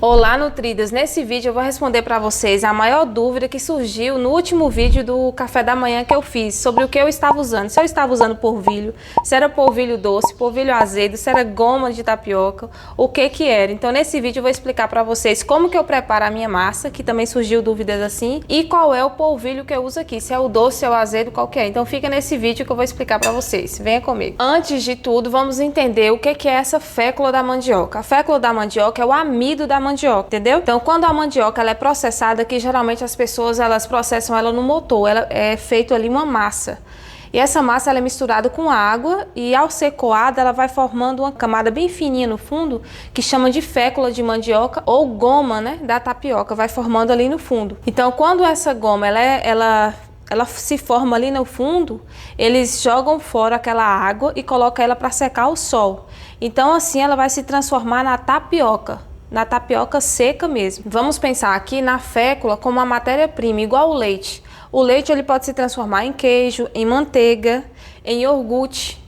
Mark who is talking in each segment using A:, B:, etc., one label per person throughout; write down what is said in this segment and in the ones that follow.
A: Olá, nutridas! Nesse vídeo eu vou responder para vocês a maior dúvida que surgiu no último vídeo do café da manhã que eu fiz sobre o que eu estava usando. Se eu estava usando polvilho, se era polvilho doce, polvilho azedo, se era goma de tapioca, o que era. Então nesse vídeo eu vou explicar para vocês como que eu preparo a minha massa, que também surgiu dúvidas assim, e qual é o polvilho que eu uso aqui, se é o doce, se é o azedo, qual que é. Então fica nesse vídeo que eu vou explicar para vocês. Venha comigo. Antes de tudo, vamos entender o que é essa fécula da mandioca. A fécula da mandioca é o amido da mandioca, entendeu? Então, quando a mandioca ela é processada, que geralmente as pessoas elas processam ela no motor, ela é feito ali uma massa. E essa massa ela é misturada com água e ao ser coada ela vai formando uma camada bem fininha no fundo, que chama de fécula de mandioca ou goma, né, da tapioca, vai formando ali no fundo. Então, quando essa goma ela se forma ali no fundo, eles jogam fora aquela água e colocam ela para secar ao sol. Então, assim ela vai se transformar na tapioca seca mesmo. Vamos pensar aqui na fécula como uma matéria-prima, igual o leite. O leite ele pode se transformar em queijo, em manteiga, em iogurte,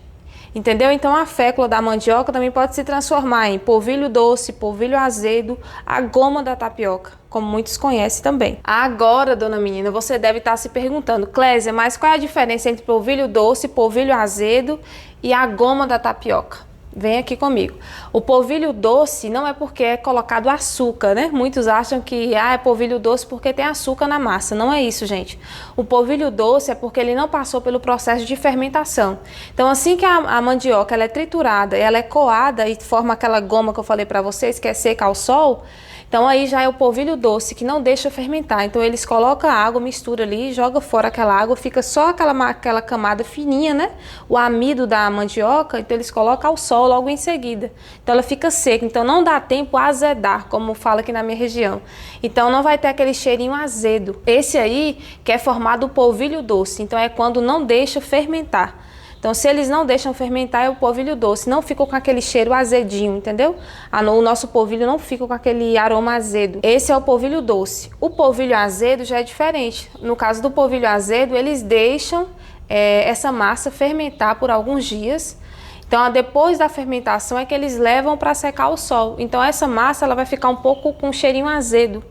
A: entendeu? Então a fécula da mandioca também pode se transformar em polvilho doce, polvilho azedo, a goma da tapioca, como muitos conhecem também. Agora, dona menina, você deve estar se perguntando, Clésia, mas qual é a diferença entre polvilho doce, polvilho azedo e a goma da tapioca? Vem aqui comigo. O polvilho doce não é porque é colocado açúcar, né? Muitos acham que é polvilho doce porque tem açúcar na massa. Não é isso, gente. O polvilho doce é porque ele não passou pelo processo de fermentação. Então, assim que a mandioca ela é triturada, ela é coada e forma aquela goma que eu falei para vocês, que é seca ao sol, então aí já é o polvilho doce, que não deixa fermentar. Então eles colocam a água, mistura ali, joga fora aquela água, fica só aquela camada fininha, né? O amido da mandioca, então eles colocam ao sol logo em seguida. Então ela fica seca, então não dá tempo a azedar, como fala aqui na minha região. Então não vai ter aquele cheirinho azedo. Esse aí que é formado o polvilho doce, então é quando não deixa fermentar. Então, se eles não deixam fermentar, é o polvilho doce. Não fica com aquele cheiro azedinho, entendeu? O nosso polvilho não fica com aquele aroma azedo. Esse é o polvilho doce. O polvilho azedo já é diferente. No caso do polvilho azedo, eles deixam essa massa fermentar por alguns dias. Então, depois da fermentação é que eles levam para secar ao sol. Então, essa massa ela vai ficar um pouco com um cheirinho azedo.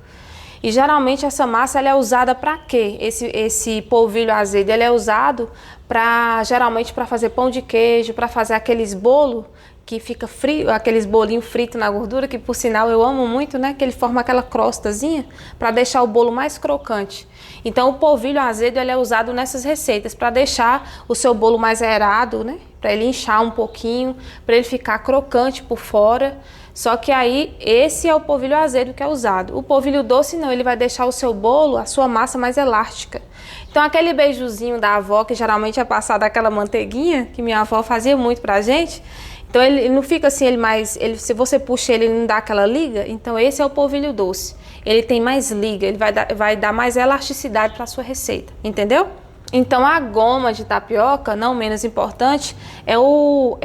A: E geralmente essa massa ela é usada para quê? Esse polvilho azedo ele é usado geralmente para fazer pão de queijo, para fazer aqueles bolos que fica frio, aqueles bolinhos fritos na gordura, que por sinal eu amo muito, né? Que ele forma aquela crostazinha para deixar o bolo mais crocante. Então o polvilho azedo ele é usado nessas receitas para deixar o seu bolo mais aerado, né? Para ele inchar um pouquinho, para ele ficar crocante por fora. Só que aí esse é o polvilho azedo que é usado. O polvilho doce não, ele vai deixar o seu bolo, a sua massa mais elástica. Então aquele beijuzinho da avó, que geralmente é passado aquela manteiguinha, que minha avó fazia muito pra gente. Então ele não fica assim, se você puxa ele não dá aquela liga. Então esse é o polvilho doce. Ele tem mais liga, ele vai dar mais elasticidade para a sua receita, entendeu? Então a goma de tapioca, não menos importante, é o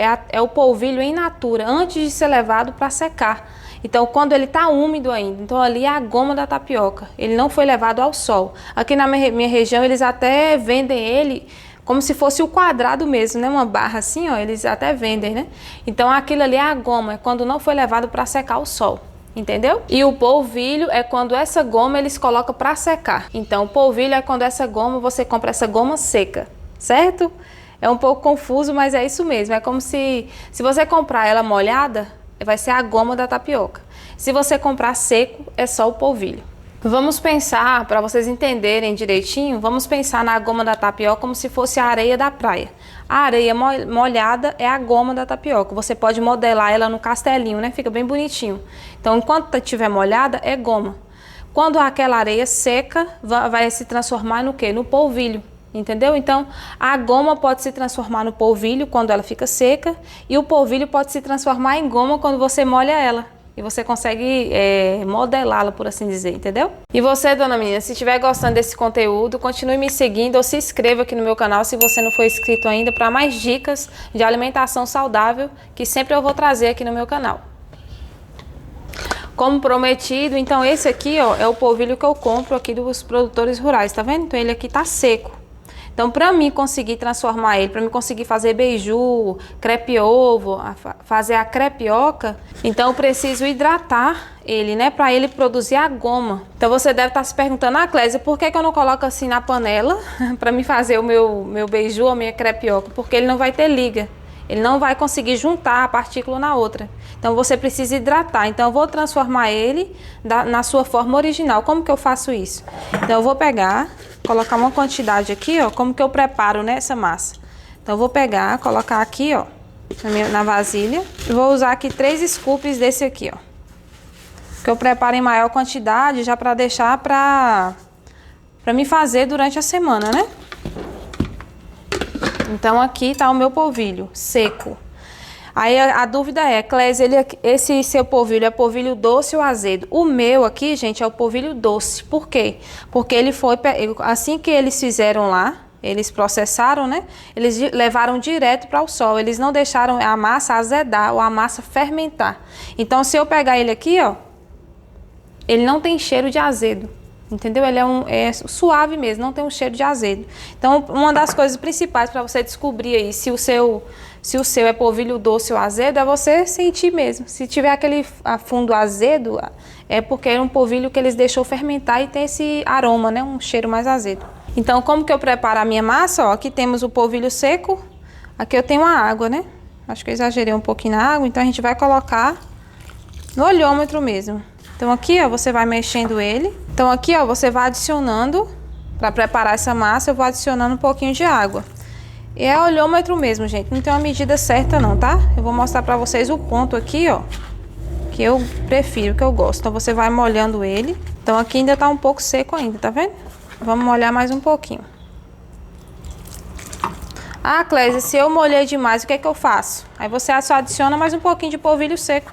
A: polvilho in natura, antes de ser levado para secar. Então quando ele está úmido ainda, então ali é a goma da tapioca, ele não foi levado ao sol. Aqui na minha região eles até vendem ele como se fosse o quadrado mesmo, né? Uma barra assim, ó, eles até vendem, né? Então aquilo ali é a goma, é quando não foi levado para secar ao sol. Entendeu? E o polvilho é quando essa goma eles colocam para secar. Então o polvilho é quando essa goma, você compra essa goma seca, certo? É um pouco confuso, mas é isso mesmo. É como se você comprar ela molhada, vai ser a goma da tapioca. Se você comprar seco, é só o polvilho. Vamos pensar, para vocês entenderem direitinho, vamos pensar na goma da tapioca como se fosse a areia da praia. A areia molhada é a goma da tapioca. Você pode modelar ela no castelinho, né? Fica bem bonitinho. Então, enquanto estiver molhada, é goma. Quando aquela areia seca, vai se transformar no quê? No polvilho, entendeu? Então, a goma pode se transformar no polvilho quando ela fica seca e o polvilho pode se transformar em goma quando você molha ela. E você consegue modelá-la, por assim dizer, entendeu? E você, dona menina, se estiver gostando desse conteúdo, continue me seguindo ou se inscreva aqui no meu canal se você não for inscrito ainda para mais dicas de alimentação saudável que sempre eu vou trazer aqui no meu canal. Como prometido, então esse aqui ó, é o polvilho que eu compro aqui dos produtores rurais, tá vendo? Então ele aqui tá seco. Então, para mim conseguir transformar ele, para mim conseguir fazer beiju, crepe ovo, fazer a crepioca, então eu preciso hidratar ele, né, para ele produzir a goma. Então você deve estar se perguntando, Clésia, por que eu não coloco assim na panela para me fazer o meu beiju, a minha crepioca? Porque ele não vai ter liga. Ele não vai conseguir juntar a partícula na outra. Então você precisa hidratar. Então eu vou transformar ele na sua forma original. Como que eu faço isso? Então eu vou pegar, colocar uma quantidade aqui, ó, como que eu preparo, né, essa massa. Então eu vou pegar, colocar aqui, ó, na vasilha. E vou usar aqui 3 scoops desse aqui, ó. Que eu preparo em maior quantidade já para deixar para me fazer durante a semana, né? Então aqui tá o meu polvilho seco. Aí a dúvida é, Clésia, esse seu polvilho é polvilho doce ou azedo? O meu aqui, gente, é o polvilho doce. Por quê? Porque ele foi, assim que eles fizeram lá, eles processaram, né? Eles levaram direto para o sol. Eles não deixaram a massa azedar ou a massa fermentar. Então se eu pegar ele aqui, ó, ele não tem cheiro de azedo. Entendeu? Ele é suave mesmo, não tem um cheiro de azedo. Então, uma das coisas principais para você descobrir aí se o seu é polvilho doce ou azedo é você sentir mesmo. Se tiver aquele fundo azedo, é porque é um polvilho que eles deixou fermentar e tem esse aroma, né? Um cheiro mais azedo. Então, como que eu preparo a minha massa? Ó, aqui temos o polvilho seco, aqui eu tenho a água, né? Acho que eu exagerei um pouquinho na água, então a gente vai colocar no olhômetro mesmo. Então aqui, ó, você vai mexendo ele. Então aqui, ó, você vai adicionando, para preparar essa massa, eu vou adicionando um pouquinho de água. E é olhômetro mesmo, gente, não tem uma medida certa não, tá? Eu vou mostrar para vocês o ponto aqui, ó, que eu prefiro, que eu gosto. Então você vai molhando ele. Então aqui ainda tá um pouco seco ainda, tá vendo? Vamos molhar mais um pouquinho. Ah, Clésia, se eu molhei demais, o que é que eu faço? Aí você só adiciona mais um pouquinho de polvilho seco,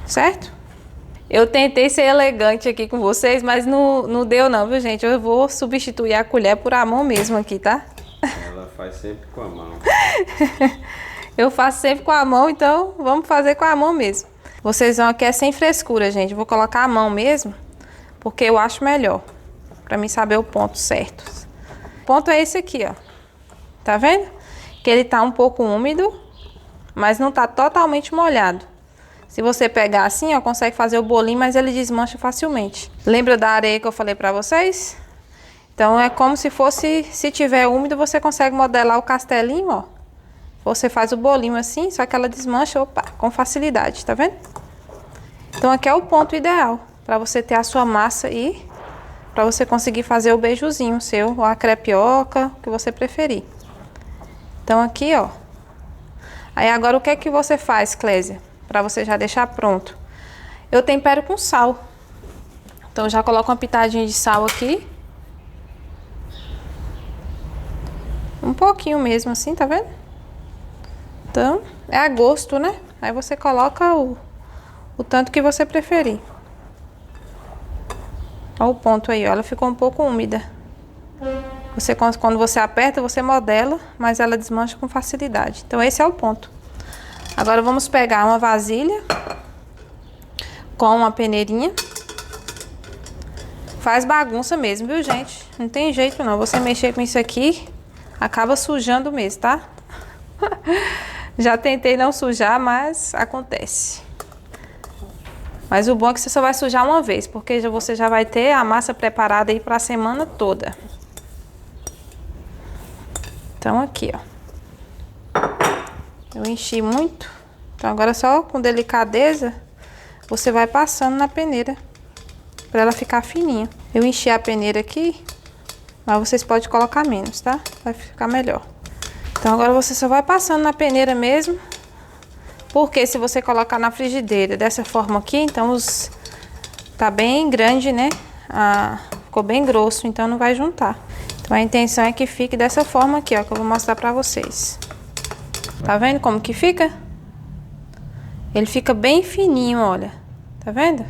A: certo? Eu tentei ser elegante aqui com vocês, mas não deu não, viu, gente? Eu vou substituir a colher por a mão mesmo aqui, tá?
B: Ela faz sempre com a mão.
A: Eu faço sempre com a mão, então vamos fazer com a mão mesmo. Vocês vão aqui é sem frescura, gente. Vou colocar a mão mesmo, porque eu acho melhor, pra mim saber o ponto certo. O ponto é esse aqui, ó. Tá vendo? Que ele tá um pouco úmido, mas não tá totalmente molhado. Se você pegar assim, ó, consegue fazer o bolinho, mas ele desmancha facilmente. Lembra da areia que eu falei pra vocês? Então é como se fosse, se tiver úmido, você consegue modelar o castelinho, ó. Você faz o bolinho assim, só que ela desmancha, opa, com facilidade, tá vendo? Então aqui é o ponto ideal pra você ter a sua massa e pra você conseguir fazer o beijuzinho seu, ou a crepioca, o que você preferir. Então aqui, ó. Aí agora o que é que você faz, Clésia? Para você já deixar pronto. Eu tempero com sal. Então já coloco uma pitadinha de sal aqui. Um pouquinho mesmo assim, tá vendo? Então, é a gosto, né? Aí você coloca o tanto que você preferir. Olha o ponto aí, ó. Ela ficou um pouco úmida. Quando você aperta, você modela, mas ela desmancha com facilidade. Então esse é o ponto. Agora vamos pegar uma vasilha com uma peneirinha. Faz bagunça mesmo, viu, gente? Não tem jeito não. Você mexer com isso aqui, acaba sujando mesmo, tá? Já tentei não sujar, mas acontece. Mas o bom é que você só vai sujar uma vez, porque você já vai ter a massa preparada aí para a semana toda. Então aqui, ó. Eu enchi muito. Então agora só com delicadeza você vai passando na peneira para ela ficar fininha. Eu enchi a peneira aqui, mas vocês podem colocar menos, tá? Vai ficar melhor. Então agora você só vai passando na peneira mesmo. Porque se você colocar na frigideira dessa forma aqui, então tá bem grande, né? Ficou bem grosso, então não vai juntar. Então a intenção é que fique dessa forma aqui, ó, que eu vou mostrar pra vocês. Tá vendo como que fica? Ele fica bem fininho, olha. Tá vendo?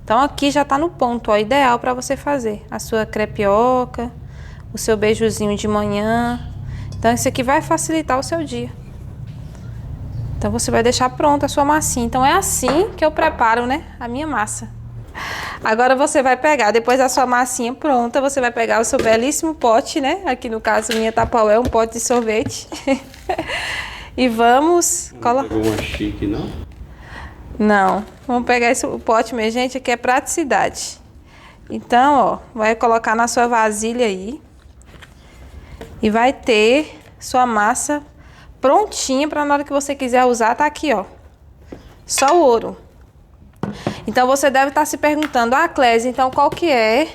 A: Então aqui já tá no ponto, ó, ideal pra você fazer a sua crepioca, o seu beijuzinho de manhã. Então isso aqui vai facilitar o seu dia. Então você vai deixar pronta a sua massinha. Então é assim que eu preparo, né, a minha massa. Agora você vai pegar, depois da sua massinha pronta, você vai pegar o seu belíssimo pote, né? Aqui no caso, minha Tupperware, um pote de sorvete. E vamos...
B: Não pegou uma chique, não?
A: Não, vamos pegar o pote, minha gente, aqui é praticidade. Então, ó, vai colocar na sua vasilha aí. E vai ter sua massa prontinha para na hora que você quiser usar, tá aqui, ó. Só o ouro. Então, você deve estar se perguntando, Clésia, então qual que é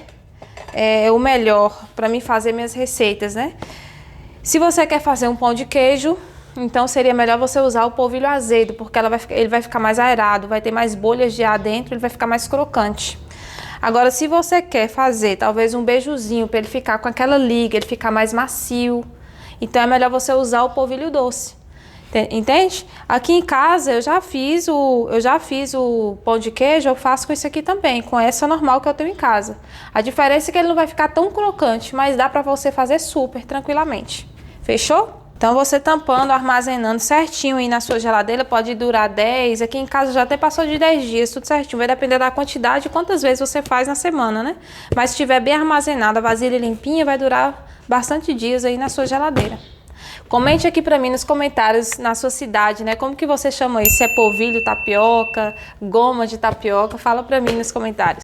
A: o melhor para mim fazer minhas receitas, né? Se você quer fazer um pão de queijo, então seria melhor você usar o polvilho azedo, porque ele vai ficar mais aerado, vai ter mais bolhas de ar dentro, ele vai ficar mais crocante. Agora, se você quer fazer talvez um beijuzinho para ele ficar com aquela liga, ele ficar mais macio, então é melhor você usar o polvilho doce. Entende? Aqui em casa eu já fiz o pão de queijo, eu faço com isso aqui também, com essa normal que eu tenho em casa. A diferença é que ele não vai ficar tão crocante, mas dá pra você fazer super tranquilamente. Fechou? Então você tampando, armazenando certinho aí na sua geladeira, pode durar 10, aqui em casa já até passou de 10 dias, tudo certinho. Vai depender da quantidade e quantas vezes você faz na semana, né? Mas se estiver bem armazenado, a vasilha limpinha, vai durar bastante dias aí na sua geladeira. Comente aqui pra mim nos comentários na sua cidade, né? Como que você chama isso? Se é polvilho, tapioca, goma de tapioca? Fala pra mim nos comentários.